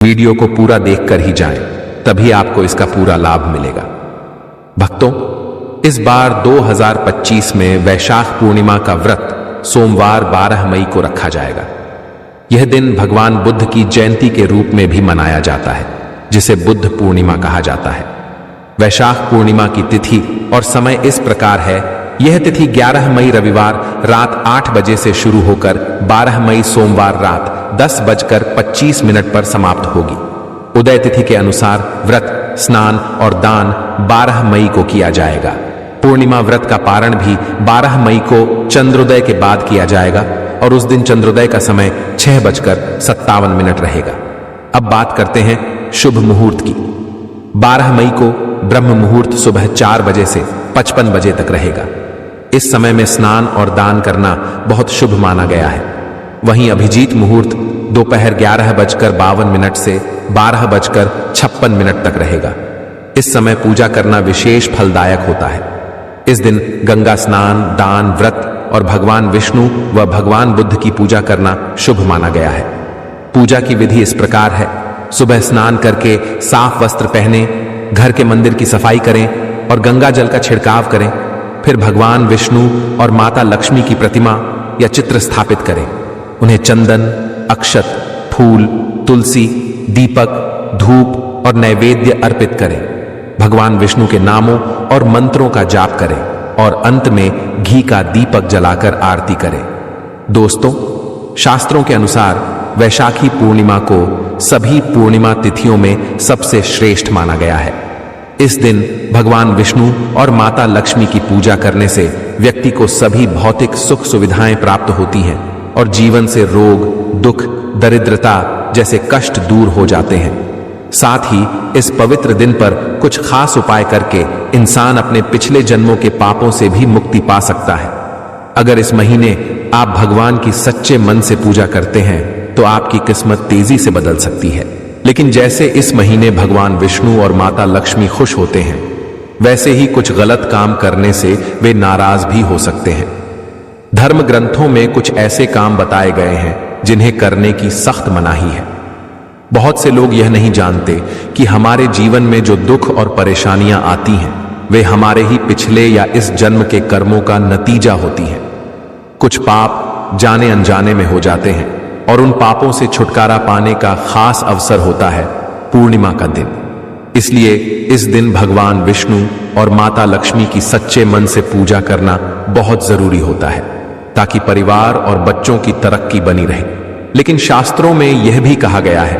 Video को पूरा देखकर ही जाएं, तभी आपको इसका पूरा लाभ मिलेगा। भक्तों, इस बार 2025 में वैशाख पूर्णिमा का व्रत सोमवार 12 मई को रखा जाएगा। यह दिन भगवान बुद्ध की जयंती के रूप में भी मनाया जाता है, जिसे बुद्ध पूर्णिमा कहा जाता है। वैशाख पूर्णिमा की तिथि और समय इस प्रकार है। यह तिथि 11 मई रविवार रात 8 बजे से शुरू होकर 12 मई सोमवार रात 10:25 पर समाप्त होगी। उदय तिथि के अनुसार व्रत, स्नान और दान 12 मई को किया जाएगा। पूर्णिमा व्रत का पारण भी 12 मई को चंद्रोदय के बाद किया जाएगा और उस दिन चंद्रोदय का समय 6:57 रहेगा। अब बात करते हैं शुभ मुहूर्त की। 12 मई को ब्रह्म मुहूर्त सुबह 4 बजे से 55 बजे तक रहेगा। इस समय में स्नान और दान करना बहुत शुभ माना गया है। वहीं अभिजीत मुहूर्त दोपहर 11:52 से 12:56 तक रहेगा। इस समय पूजा करना विशेष फलदायक होता है। इस दिन गंगा स्नान, दान, व्रत और भगवान विष्णु व भगवान बुद्ध की पूजा करना शुभ माना गया है। पूजा की विधि इस प्रकार है। सुबह स्नान करके साफ वस्त्र पहने, घर के मंदिर की सफाई करें और गंगा जल का छिड़काव करें। फिर भगवान विष्णु और माता लक्ष्मी की प्रतिमा या चित्र स्थापित करें। उन्हें चंदन, अक्षत, फूल, तुलसी, दीपक, धूप और नैवेद्य अर्पित करें। भगवान विष्णु के नामों और मंत्रों का जाप करें और अंत में घी का दीपक जलाकर आरती करें। दोस्तों, शास्त्रों के अनुसार वैशाखी पूर्णिमा को सभी पूर्णिमा तिथियों में सबसे श्रेष्ठ माना गया है। इस दिन भगवान विष्णु और माता लक्ष्मी की पूजा करने से व्यक्ति को सभी भौतिक सुख सुविधाएं प्राप्त होती हैं और जीवन से रोग, दुख, दरिद्रता जैसे कष्ट दूर हो जाते हैं। साथ ही इस पवित्र दिन पर कुछ खास उपाय करके इंसान अपने पिछले जन्मों के पापों से भी मुक्ति पा सकता है। अगर इस महीने आप भगवान की सच्चे मन से पूजा करते हैं तो आपकी किस्मत तेजी से बदल सकती है। लेकिन जैसे इस महीने भगवान विष्णु और माता लक्ष्मी खुश होते हैं, वैसे ही कुछ गलत काम करने से वे नाराज भी हो सकते हैं। धर्म ग्रंथों में कुछ ऐसे काम बताए गए हैं जिन्हें करने की सख्त मनाही है। बहुत से लोग यह नहीं जानते कि हमारे जीवन में जो दुख और परेशानियां आती हैं, वे हमारे ही पिछले या इस जन्म के कर्मों का नतीजा होती हैं। कुछ पाप जाने अनजाने में हो जाते हैं और उन पापों से छुटकारा पाने का खास अवसर होता है पूर्णिमा का दिन। इसलिए इस दिन भगवान विष्णु और माता लक्ष्मी की सच्चे मन से पूजा करना बहुत जरूरी होता है, ताकि परिवार और बच्चों की तरक्की बनी रहे। लेकिन शास्त्रों में यह भी कहा गया है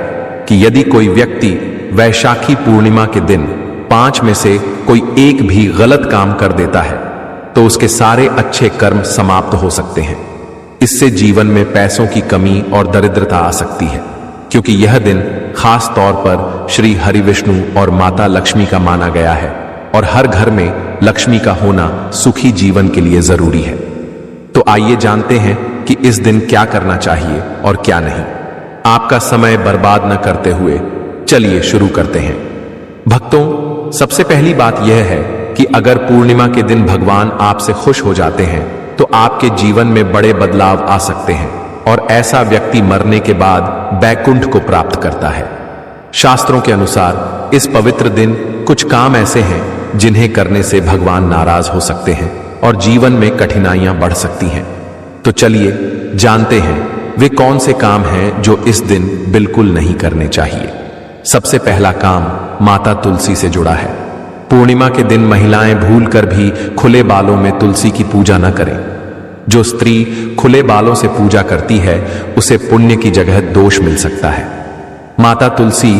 कि यदि कोई व्यक्ति वैशाखी पूर्णिमा के दिन 5 में से कोई एक भी गलत काम कर देता है तो उसके सारे अच्छे कर्म समाप्त हो सकते हैं। इससे जीवन में पैसों की कमी और दरिद्रता आ सकती है, क्योंकि यह दिन खास तौर पर श्री हरि विष्णु और माता लक्ष्मी का माना गया है और हर घर में लक्ष्मी का होना सुखी जीवन के लिए जरूरी है। तो आइए जानते हैं कि इस दिन क्या करना चाहिए और क्या नहीं। आपका समय बर्बाद न करते हुए चलिए शुरू करते हैं। भक्तों, सबसे पहली बात यह है कि अगर पूर्णिमा के दिन भगवान आपसे खुश हो जाते हैं तो आपके जीवन में बड़े बदलाव आ सकते हैं और ऐसा व्यक्ति मरने के बाद बैकुंठ को प्राप्त करता है। शास्त्रों के अनुसार इस पवित्र दिन कुछ काम ऐसे हैं जिन्हें करने से भगवान नाराज हो सकते हैं और जीवन में कठिनाइयां बढ़ सकती हैं। तो चलिए जानते हैं वे कौन से काम हैं जो इस दिन बिल्कुल नहीं करने चाहिए। सबसे पहला काम माता तुलसी से जुड़ा है। पूर्णिमा के दिन महिलाएं भूलकर भी खुले बालों में तुलसी की पूजा न करें। जो स्त्री खुले बालों से पूजा करती है उसे पुण्य की जगह दोष मिल सकता है। माता तुलसी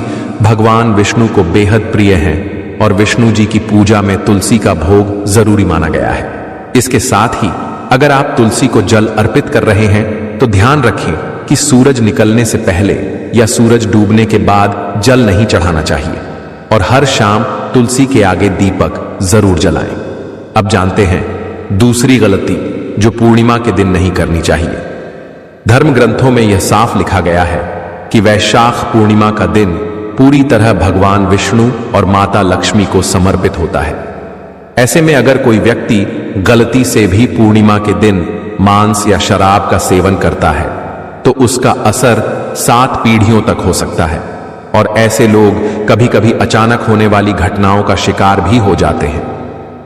भगवान विष्णु को बेहद प्रिय हैं और विष्णु जी की पूजा में तुलसी का भोग जरूरी माना गया है। इसके साथ ही अगर आप तुलसी को जल अर्पित कर रहे हैं तो ध्यान रखें कि सूरज निकलने से पहले या सूरज डूबने के बाद जल नहीं चढ़ाना चाहिए और हर शाम तुलसी के आगे दीपक जरूर जलाएं। अब जानते हैं दूसरी गलती जो पूर्णिमा के दिन नहीं करनी चाहिए। धर्म ग्रंथों में यह साफ लिखा गया है कि वैशाख पूर्णिमा का दिन पूरी तरह भगवान विष्णु और माता लक्ष्मी को समर्पित होता है। ऐसे में अगर कोई व्यक्ति गलती से भी पूर्णिमा के दिन मांस या शराब का सेवन करता है तो उसका असर 7 पीढ़ियों तक हो सकता है। और ऐसे लोग कभी कभी अचानक होने वाली घटनाओं का शिकार भी हो जाते हैं।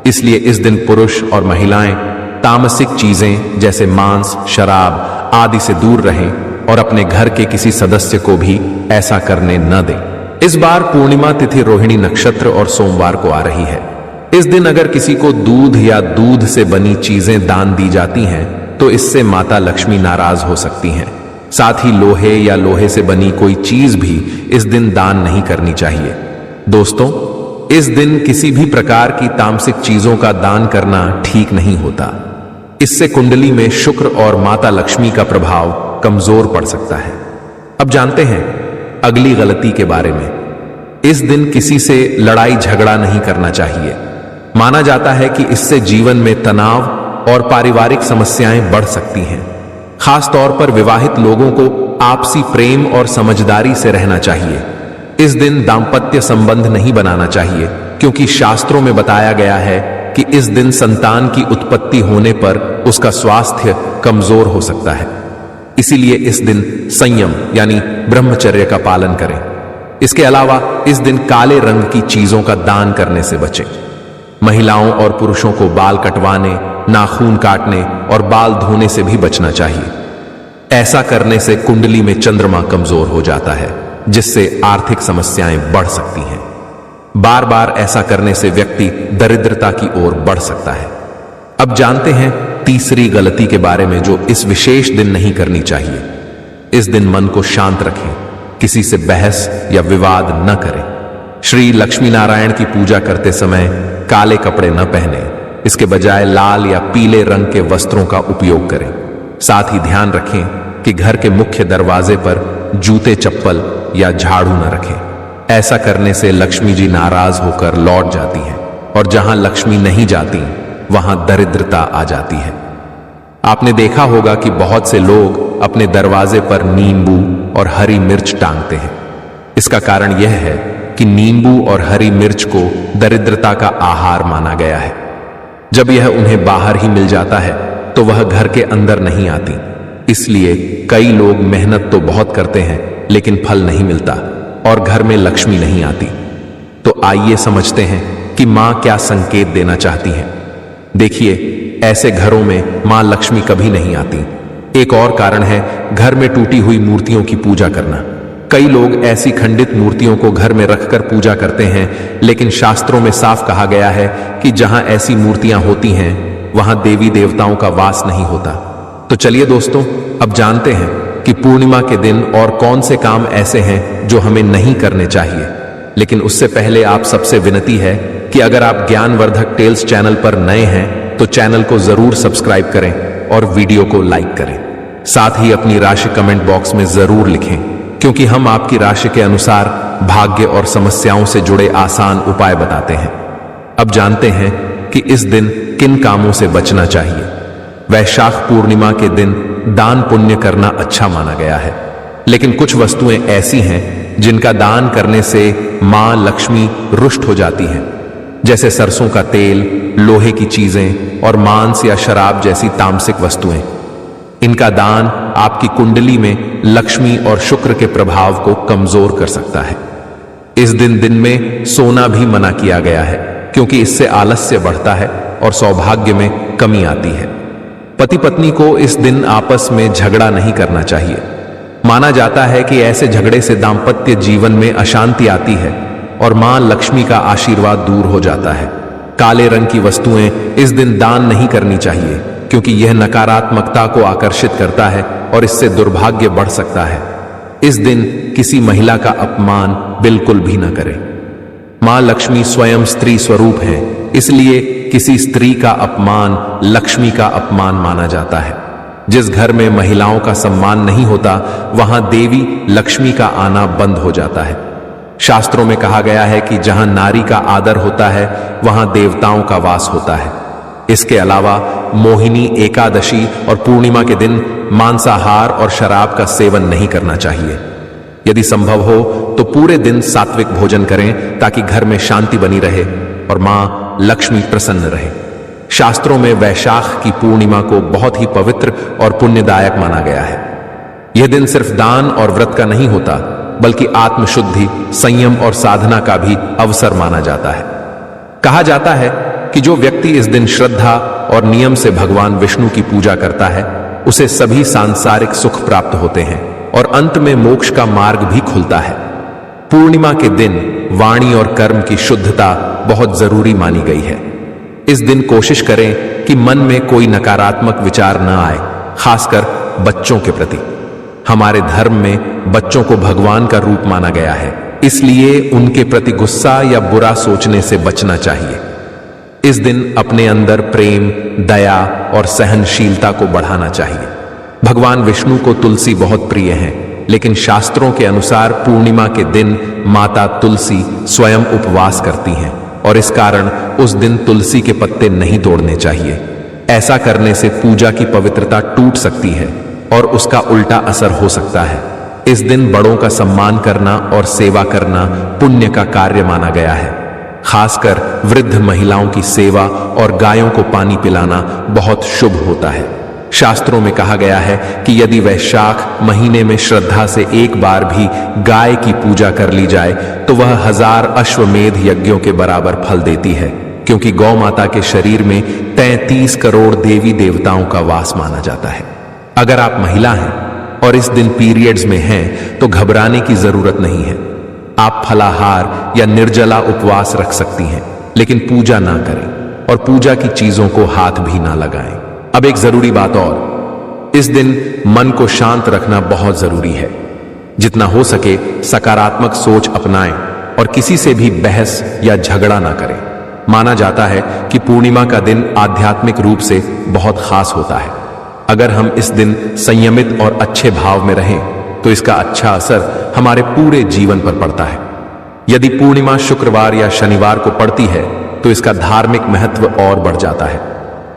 इसलिए इस दिन पुरुष और महिलाएं तामसिक चीजें जैसे मांस, शराब आदि से दूर रहें और अपने घर के किसी सदस्य को भी ऐसा करने न दें। इस बार पूर्णिमा तिथि रोहिणी नक्षत्र और सोमवार को आ रही है। इस दिन अगर किसी को दूध या दूध से बनी चीजें दान दी जाती हैं तो इससे माता लक्ष्मी नाराज हो सकती हैं। साथ ही लोहे या लोहे से बनी कोई चीज भी इस दिन दान नहीं करनी चाहिए। दोस्तों, इस दिन किसी भी प्रकार की तामसिक चीजों का दान करना ठीक नहीं होता। इससे कुंडली में शुक्र और माता लक्ष्मी का प्रभाव कमजोर पड़ सकता है। अब जानते हैं अगली गलती के बारे में। इस दिन किसी से लड़ाई झगड़ा नहीं करना चाहिए। माना जाता है कि इससे जीवन में तनाव और पारिवारिक समस्याएं बढ़ सकती हैं। खास तौर पर विवाहित लोगों को आपसी प्रेम और समझदारी से रहना चाहिए। इस दिन दाम्पत्य संबंध नहीं बनाना चाहिए, क्योंकि शास्त्रों में बताया गया है कि इस दिन संतान की उत्पत्ति होने पर उसका स्वास्थ्य कमजोर हो सकता है। इसीलिए इस दिन संयम यानी ब्रह्मचर्य का पालन करें। इसके अलावा इस दिन काले रंग की चीजों का दान करने से बचें। महिलाओं और पुरुषों को बाल कटवाने, नाखून काटने और बाल धोने से भी बचना चाहिए। ऐसा करने से कुंडली में चंद्रमा कमजोर हो जाता है, जिससे आर्थिक समस्याएं बढ़ सकती हैं। बार बार ऐसा करने से व्यक्ति दरिद्रता की ओर बढ़ सकता है। अब जानते हैं तीसरी गलती के बारे में, जो इस विशेष दिन नहीं करनी चाहिए। इस दिन मन को शांत रखें, किसी से बहस या विवाद न करें। श्री लक्ष्मी नारायण की पूजा करते समय काले कपड़े न पहने, इसके बजाय लाल या पीले रंग के वस्त्रों का उपयोग करें। साथ ही ध्यान रखें कि घर के मुख्य दरवाजे पर जूते, चप्पल या झाड़ू न रखें। ऐसा करने से लक्ष्मी जी नाराज होकर लौट जाती हैं और जहां लक्ष्मी नहीं जाती वहां दरिद्रता आ जाती है। आपने देखा होगा कि बहुत से लोग अपने दरवाजे पर नींबू और हरी मिर्च टांगते हैं। इसका कारण यह है कि नींबू और हरी मिर्च को दरिद्रता का आहार माना गया है। जब यह उन्हें बाहर ही मिल जाता है तो वह घर के अंदर नहीं आती। इसलिए कई लोग मेहनत तो बहुत करते हैं लेकिन फल नहीं मिलता और घर में लक्ष्मी नहीं आती। तो आइए समझते हैं कि मां क्या संकेत देना चाहती हैं। देखिए, ऐसे घरों में मां लक्ष्मी कभी नहीं आती। एक और कारण है घर में टूटी हुई मूर्तियों की पूजा करना। कई लोग ऐसी खंडित मूर्तियों को घर में रखकर पूजा करते हैं, लेकिन शास्त्रों में साफ कहा गया है कि जहां ऐसी मूर्तियां होती हैं वहां देवी देवताओं का वास नहीं होता। तो चलिए दोस्तों, अब जानते हैं कि पूर्णिमा के दिन और कौन से काम ऐसे हैं जो हमें नहीं करने चाहिए। लेकिन उससे पहले आप सबसे विनती है कि अगर आप ज्ञानवर्धक टेल्स चैनल पर नए हैं तो चैनल को जरूर सब्सक्राइब करें और वीडियो को लाइक करें। साथ ही अपनी राशि कमेंट बॉक्स में जरूर लिखें, क्योंकि हम आपकी राशि के अनुसार भाग्य और समस्याओं से जुड़े आसान उपाय बताते हैं। अब जानते हैं कि इस दिन किन कामों से बचना चाहिए। वैशाख पूर्णिमा के दिन दान पुण्य करना अच्छा माना गया है, लेकिन कुछ वस्तुएं ऐसी हैं जिनका दान करने से मां लक्ष्मी रुष्ट हो जाती हैं, जैसे सरसों का तेल, लोहे की चीजें और मांस या शराब जैसी तामसिक वस्तुएं। इनका दान आपकी कुंडली में लक्ष्मी और शुक्र के प्रभाव को कमजोर कर सकता है। इस दिन में सोना भी मना किया गया है, क्योंकि इससे आलस्य बढ़ता है और सौभाग्य में कमी आती है। पति पत्नी को इस दिन आपस में झगड़ा नहीं करना चाहिए। माना जाता है कि ऐसे झगड़े से दाम्पत्य जीवन में अशांति आती है और मां लक्ष्मी का आशीर्वाद दूर हो जाता है। काले रंग की वस्तुएं इस दिन दान नहीं करनी चाहिए, क्योंकि यह नकारात्मकता को आकर्षित करता है और इससे दुर्भाग्य बढ़ सकता है। इस दिन किसी महिला का अपमान बिल्कुल भी न करें। मां लक्ष्मी स्वयं स्त्री स्वरूप हैं, इसलिए किसी स्त्री का अपमान लक्ष्मी का अपमान माना जाता है। जिस घर में महिलाओं का सम्मान नहीं होता वहां देवी लक्ष्मी का आना बंद हो जाता है। शास्त्रों में कहा गया है कि जहां नारी का आदर होता है वहां देवताओं का वास होता है। इसके अलावा मोहिनी एकादशी और पूर्णिमा के दिन मांसाहार और शराब का सेवन नहीं करना चाहिए। यदि संभव हो तो पूरे दिन सात्विक भोजन करें, ताकि घर में शांति बनी रहे और मां लक्ष्मी प्रसन्न रहे। शास्त्रों में वैशाख की पूर्णिमा को बहुत ही पवित्र और पुण्यदायक माना गया है। यह दिन सिर्फ दान और व्रत का नहीं होता, बल्कि आत्मशुद्धि, संयम और साधना का भी अवसर माना जाता है। कहा जाता है कि जो व्यक्ति इस दिन श्रद्धा और नियम से भगवान विष्णु की पूजा करता है, उसे सभी सांसारिक सुख प्राप्त होते हैं और अंत में मोक्ष का मार्ग भी खुलता है। पूर्णिमा के दिन वाणी और कर्म की शुद्धता बहुत जरूरी मानी गई है। इस दिन कोशिश करें कि मन में कोई नकारात्मक विचार न आए, खासकर बच्चों के प्रति। हमारे धर्म में बच्चों को भगवान का रूप माना गया है, इसलिए उनके प्रति गुस्सा या बुरा सोचने से बचना चाहिए। इस दिन अपने अंदर प्रेम, दया और सहनशीलता को बढ़ाना चाहिए। भगवान विष्णु को तुलसी बहुत प्रिय है, लेकिन शास्त्रों के अनुसार पूर्णिमा के दिन माता तुलसी स्वयं उपवास करती हैं और इस कारण उस दिन तुलसी के पत्ते नहीं तोड़ने चाहिए। ऐसा करने से पूजा की पवित्रता टूट सकती है और उसका उल्टा असर हो सकता है। इस दिन बड़ों का सम्मान करना और सेवा करना पुण्य का कार्य माना गया है। खासकर वृद्ध महिलाओं की सेवा और गायों को पानी पिलाना बहुत शुभ होता है। शास्त्रों में कहा गया है कि यदि वैशाख महीने में श्रद्धा से एक बार भी गाय की पूजा कर ली जाए तो वह 1000 अश्वमेध यज्ञों के बराबर फल देती है, क्योंकि गौ माता के शरीर में 33 करोड़ देवी देवताओं का वास माना जाता है। अगर आप महिला हैं और इस दिन पीरियड्स में हैं तो घबराने की जरूरत नहीं है। आप फलाहार या निर्जला उपवास रख सकती हैं, लेकिन पूजा ना करें और पूजा की चीजों को हाथ भी ना लगाएं। अब एक जरूरी बात और, इस दिन मन को शांत रखना बहुत जरूरी है। जितना हो सके सकारात्मक सोच अपनाएं और किसी से भी बहस या झगड़ा ना करें। माना जाता है कि पूर्णिमा का दिन आध्यात्मिक रूप से बहुत खास होता है। अगर हम इस दिन संयमित और अच्छे भाव में रहें तो इसका अच्छा असर हमारे पूरे जीवन पर पड़ता है। यदि पूर्णिमा शुक्रवार या शनिवार को पड़ती है तो इसका धार्मिक महत्व और बढ़ जाता है।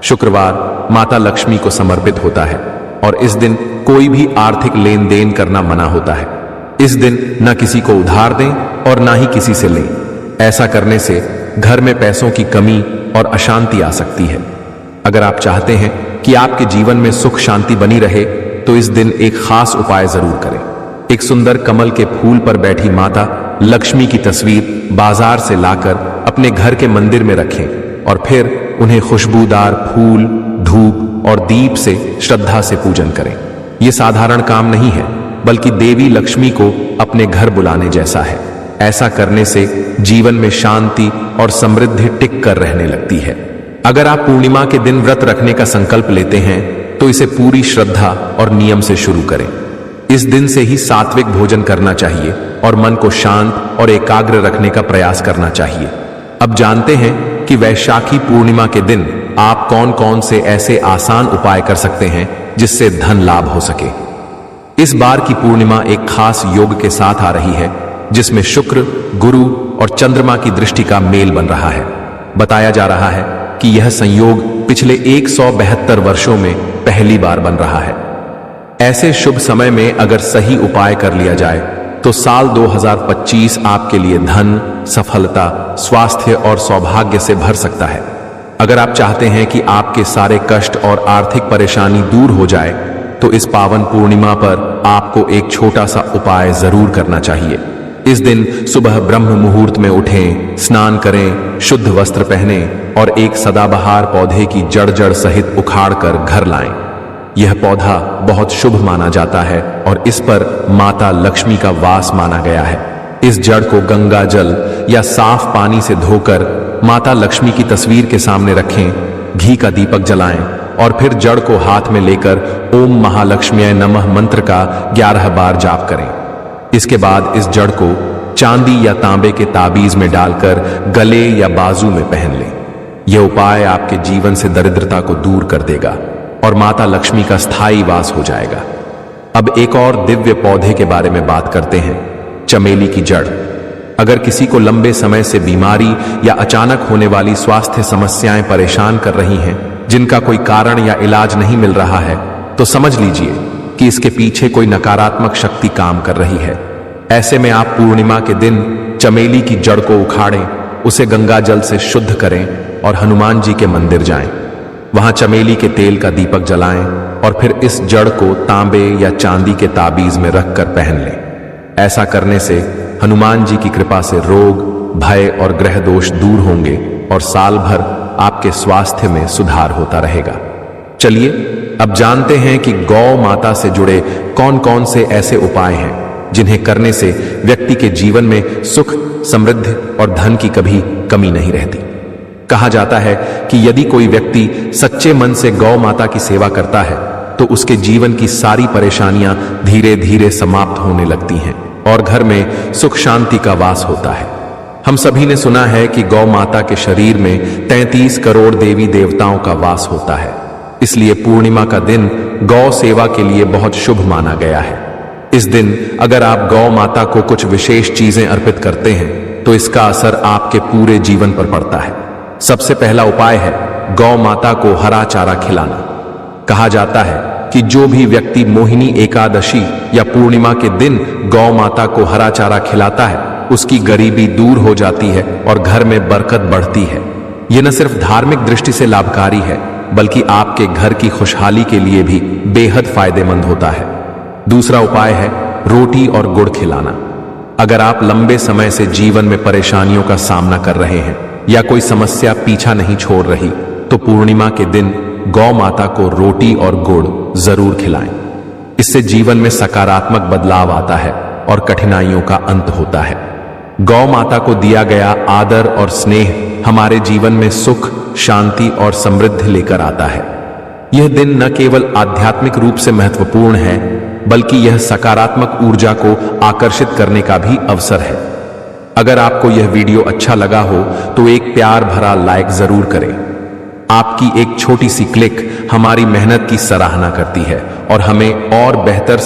शुक्रवार माता लक्ष्मी को समर्पित होता है और इस दिन कोई भी आर्थिक लेन देन करना मना होता है। इस दिन न किसी को उधार दें और ना ही किसी से लें। ऐसा करने से घर में पैसों की कमी और अशांति आ सकती है। अगर आप चाहते हैं कि आपके जीवन में सुख शांति बनी रहे तो इस दिन एक खास उपाय जरूर करें। एक सुंदर कमल के फूल पर बैठी माता लक्ष्मी की तस्वीर बाजार से लाकर अपने घर के मंदिर में रखें और फिर उन्हें खुशबूदार फूल, धूप और दीप से श्रद्धा से पूजन करें। यह साधारण काम नहीं है, बल्कि देवी लक्ष्मी को अपने घर बुलाने जैसा है। ऐसा करने से जीवन में शांति और समृद्धि टिक कर रहने लगती है। अगर आप पूर्णिमा के दिन व्रत रखने का संकल्प लेते हैं तो इसे पूरी श्रद्धा और नियम से शुरू करें। इस दिन से ही सात्विक भोजन करना चाहिए और मन को शांत और एकाग्र रखने का प्रयास करना चाहिए। अब जानते हैं कि वैशाखी पूर्णिमा के दिन आप कौन कौन से ऐसे आसान उपाय कर सकते हैं जिससे धन लाभ हो सके। इस बार की पूर्णिमा एक खास योग के साथ आ रही है, जिसमें शुक्र, गुरु और चंद्रमा की दृष्टि का मेल बन रहा है। बताया जा रहा है कि यह संयोग पिछले 172 वर्षों में पहली बार बन रहा है। ऐसे शुभ समय में अगर सही उपाय कर लिया जाए तो साल 2025 आपके लिए धन, सफलता, स्वास्थ्य और सौभाग्य से भर सकता है। अगर आप चाहते हैं कि आपके सारे कष्ट और आर्थिक परेशानी दूर हो जाए तो इस पावन पूर्णिमा पर आपको एक छोटा सा उपाय जरूर करना चाहिए। इस दिन सुबह ब्रह्म मुहूर्त में उठें, स्नान करें, शुद्ध वस्त्र पहनें और एक सदाबहार पौधे की जड़ सहित उखाड़कर घर लाएं। यह पौधा बहुत शुभ माना जाता है और इस पर माता लक्ष्मी का वास माना गया है। इस जड़ को गंगा जल या साफ पानी से धोकर माता लक्ष्मी की तस्वीर के सामने रखें, घी का दीपक जलाएं और फिर जड़ को हाथ में लेकर ओम महालक्ष्म्यै नमः मंत्र का 11 बार जाप करें। इसके बाद इस जड़ को चांदी या तांबे के ताबीज में डालकर गले या बाजू में पहन लें। यह उपाय आपके जीवन से दरिद्रता को दूर कर देगा और माता लक्ष्मी का स्थायी वास हो जाएगा। अब एक और दिव्य पौधे के बारे में बात करते हैं, चमेली की जड़। अगर किसी को लंबे समय से बीमारी या अचानक होने वाली स्वास्थ्य समस्याएं परेशान कर रही हैं, जिनका कोई कारण या इलाज नहीं मिल रहा है, तो समझ लीजिए कि इसके पीछे कोई नकारात्मक शक्ति काम कर रही है। ऐसे में आप पूर्णिमा के दिन चमेली की जड़ को उखाड़ें, उसे गंगा जल से शुद्ध करें और हनुमान जी के मंदिर जाएं। वहां चमेली के तेल का दीपक जलाएं और फिर इस जड़ को तांबे या चांदी के ताबीज में रखकर पहन लें। ऐसा करने से हनुमान जी की कृपा से रोग, भय और ग्रह दोष दूर होंगे और साल भर आपके स्वास्थ्य में सुधार होता रहेगा। चलिए अब जानते हैं कि गौ माता से जुड़े कौन कौन से ऐसे उपाय हैं जिन्हें करने से व्यक्ति के जीवन में सुख, समृद्धि और धन की कभी कमी नहीं रहती। कहा जाता है कि यदि कोई व्यक्ति सच्चे मन से गौ माता की सेवा करता है तो उसके जीवन की सारी परेशानियां धीरे धीरे समाप्त होने लगती हैं और घर में सुख शांति का वास होता है। हम सभी ने सुना है कि गौ माता के शरीर में 33 करोड़ देवी देवताओं का वास होता है, इसलिए पूर्णिमा का दिन गौ सेवा के लिए बहुत शुभ माना गया है। इस दिन अगर आप गौ माता को कुछ विशेष चीजें अर्पित करते हैं तो इसका असर आपके पूरे जीवन पर पड़ता है। सबसे पहला उपाय है गौ माता को हरा चारा खिलाना। कहा जाता है कि जो भी व्यक्ति मोहिनी एकादशी या पूर्णिमा के दिन गौ माता को हरा चारा खिलाता है उसकी गरीबी दूर हो जाती है और घर में बरकत बढ़ती है। यह न सिर्फ धार्मिक दृष्टि से लाभकारी है बल्कि आपके घर की खुशहाली के लिए भी बेहद फायदेमंद होता है। दूसरा उपाय है रोटी और गुड़ खिलाना। अगर आप लंबे समय से जीवन में परेशानियों का सामना कर रहे हैं या कोई समस्या पीछा नहीं छोड़ रही तो पूर्णिमा के दिन गौ माता को रोटी और गुड़ जरूर खिलाएं। इससे जीवन में सकारात्मक बदलाव आता है और कठिनाइयों का अंत होता है। गौ माता को दिया गया आदर और स्नेह हमारे जीवन में सुख, शांति और समृद्धि लेकर आता है। यह दिन न केवल आध्यात्मिक रूप से महत्वपूर्ण है बल्कि यह सकारात्मक ऊर्जा को आकर्षित करने का भी अवसर है। अगर आपको यह वीडियो अच्छा लगा हो तो एक प्यार भरा लाइक जरूर करें। आपकी एक छोटी सी क्लिक हमारी मेहनत की सराहना करती है और हमें और बेहतर